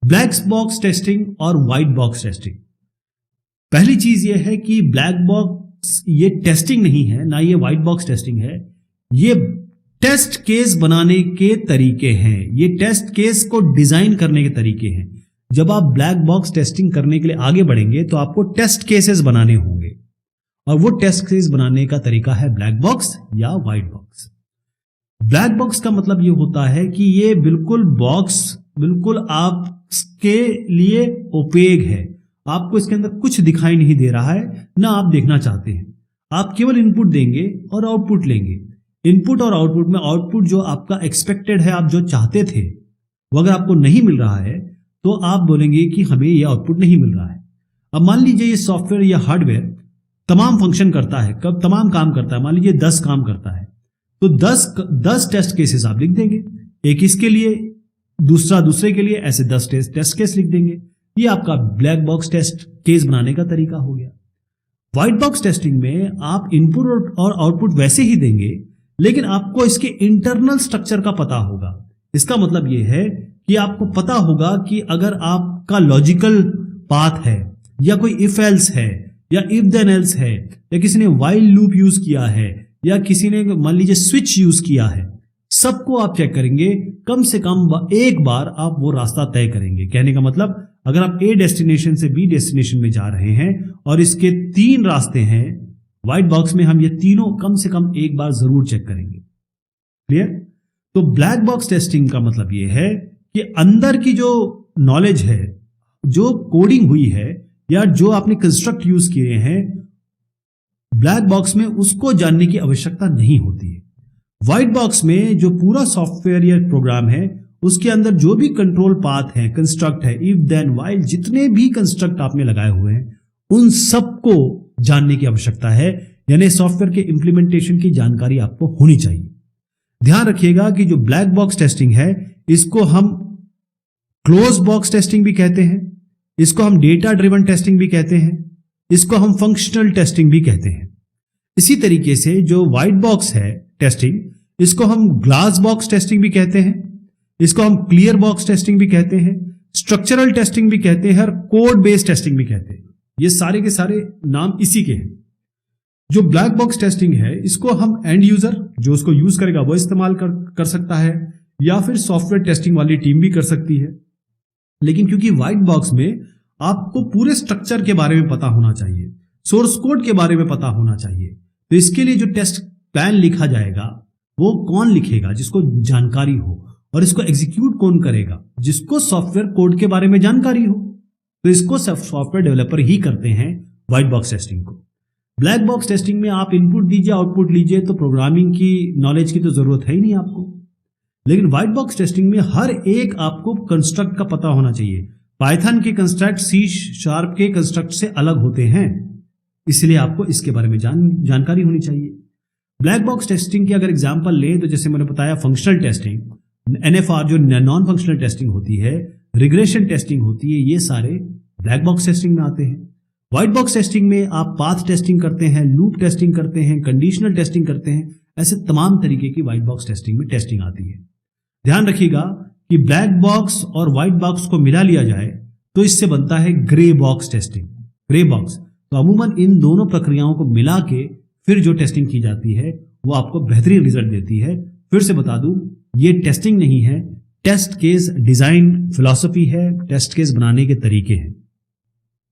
Black box testing और white box testing. पहली चीज यह है कि ब्लैक बॉक्स ये टेस्टिंग नहीं है, ना ये व्हाइट बॉक्स टेस्टिंग है। ये टेस्ट केस बनाने के तरीके हैं, ये टेस्ट केस को डिजाइन करने के तरीके हैं। जब आप ब्लैक बॉक्स टेस्टिंग करने के लिए आगे बढ़ेंगे तो आपको टेस्ट केसेस बनाने होंगे, और वो टेस्ट केस बनाने का तरीका है ब्लैक बॉक्स या व्हाइट बॉक्स। ब्लैक बॉक्स का मतलब ये होता है कि ये बिल्कुल बॉक्स बिल्कुल आपके लिए ओपेक है, आपको इसके अंदर कुछ दिखाई नहीं दे रहा है, ना आप देखना चाहते हैं। आप केवल इनपुट देंगे और आउटपुट लेंगे। इनपुट और आउटपुट में आउटपुट जो आपका एक्सपेक्टेड है, आप जो चाहते थे, वो अगर आपको नहीं मिल रहा है तो आप बोलेंगे कि हमें यह आउटपुट नहीं मिल रहा है। अब मान लीजिए ये सॉफ्टवेयर या हार्डवेयर तमाम फंक्शन करता है, कब तमाम काम करता है, मान लीजिए 10 काम करता है, तो 10 टेस्ट केसेस आप लिख देंगे, एक इसके लिए, दूसरा दूसरे के लिए, ऐसे 10 टेस्ट केस लिख देंगे। ये आपका ब्लैक बॉक्स टेस्ट केस बनाने का तरीका हो गया। व्हाइट बॉक्स टेस्टिंग में आप इनपुट और आउटपुट वैसे ही देंगे, लेकिन आपको इसके इंटरनल स्ट्रक्चर का पता होगा। इसका मतलब यह है कि आपको पता होगा कि अगर आपका लॉजिकल पाथ है, या कोई इफ एल्स है, या इफ देन एल्स है, या किसी ने व्हाइल लूप यूज किया है, या किसी ने मान लीजिए स्विच यूज किया है, सबको आप चेक करेंगे। कम से कम एक बार आप वो रास्ता तय करेंगे। कहने का मतलब, अगर आप ए डेस्टिनेशन से बी डेस्टिनेशन में जा रहे हैं और इसके 3 रास्ते हैं, व्हाइट बॉक्स में हम ये तीनों कम से कम एक बार जरूर चेक करेंगे। क्लियर? तो ब्लैक बॉक्स टेस्टिंग का मतलब ये है कि अंदर की जो नॉलेज है, जो कोडिंग हुई है, या जो आपने कंस्ट्रक्ट यूज किए हैं, ब्लैक बॉक्स में उसको जानने की आवश्यकता नहीं होती है। व्हाइट बॉक्स में जो पूरा सॉफ्टवेयर या प्रोग्राम है, उसके अंदर जो भी कंट्रोल पाथ है, कंस्ट्रक्ट है, इफ देन व्हाइल, जितने भी कंस्ट्रक्ट आपने लगाए हुए हैं, उन सबको जानने की आवश्यकता है। यानी सॉफ्टवेयर के इंप्लीमेंटेशन की जानकारी आपको होनी चाहिए। ध्यान रखिएगा कि जो ब्लैक बॉक्स टेस्टिंग है, इसको हम क्लोज बॉक्स टेस्टिंग भी कहते हैं, इसको हम डेटा ड्रिवन टेस्टिंग भी कहते हैं, इसको हम फंक्शनल टेस्टिंग भी कहते हैं। इसी तरीके से जो व्हाइट बॉक्स है टेस्टिंग, इसको हम ग्लास बॉक्स टेस्टिंग भी कहते हैं, इसको हम क्लियर बॉक्स टेस्टिंग भी कहते हैं, स्ट्रक्चरल टेस्टिंग भी कहते हैं, और कोड बेस्ड टेस्टिंग भी कहते हैं। ये सारे के सारे नाम इसी के हैं। जो ब्लैक बॉक्स टेस्टिंग है, इसको हम एंड यूजर, जो उसको यूज करेगा वो इस्तेमाल कर सकता है, या फिर सॉफ्टवेयर टेस्टिंग वाली टीम भी कर सकती है। लेकिन क्योंकि व्हाइट बॉक्स में आपको पूरे स्ट्रक्चर के बारे में पता होना चाहिए, सोर्स कोड के बारे में पता होना चाहिए, तो इसके लिए जो टेस्ट प्लान लिखा जाएगा, वो कौन लिखेगा? जिसको जानकारी हो। और इसको एग्जीक्यूट कौन करेगा? जिसको सॉफ्टवेयर कोड के बारे में जानकारी हो। तो इसको सॉफ्टवेयर डेवलपर ही करते हैं व्हाइट बॉक्स टेस्टिंग को। ब्लैक बॉक्स टेस्टिंग में आप इनपुट दीजिए, आउटपुट लीजिए, तो प्रोग्रामिंग की नॉलेज की तो जरूरत है ही नहीं आपको। लेकिन व्हाइट बॉक्स टेस्टिंग में हर एक आपको कंस्ट्रक्ट का पता होना चाहिए। पाइथन के कंस्ट्रक्ट सी शार्प के कंस्ट्रक्ट से अलग होते हैं, इसलिए आपको इसके बारे में जानकारी होनी चाहिए। ब्लैक बॉक्स टेस्टिंग की अगर एग्जांपल लें, तो जैसे मैंने बताया, फंक्शनल टेस्टिंग, NFR जो नॉन फंक्शनल टेस्टिंग होती है, रिग्रेशन टेस्टिंग होती है, ये सारे ब्लैक बॉक्स टेस्टिंग में आते हैं। व्हाइट बॉक्स टेस्टिंग में आप पाथ टेस्टिंग करते हैं, लूप टेस्टिंग करते हैं, कंडीशनल टेस्टिंग करते हैं, ऐसे तमाम तरीके की व्हाइट बॉक्स टेस्टिंग में टेस्टिंग आती है। ध्यान रखिएगा कि ब्लैक बॉक्स और व्हाइट बॉक्स को मिला लिया जाए तो इससे बनता है grey box testing. Grey box, तो अमूमन इन दोनों प्रक्रियाओं को मिला के फिर जो टेस्टिंग की जाती है, वो आपको बेहतरीन रिजल्ट देती है। फिर से बता दूं, ये टेस्टिंग नहीं है, टेस्ट केस डिजाइन फिलॉसफी है, टेस्ट केस बनाने के तरीके हैं।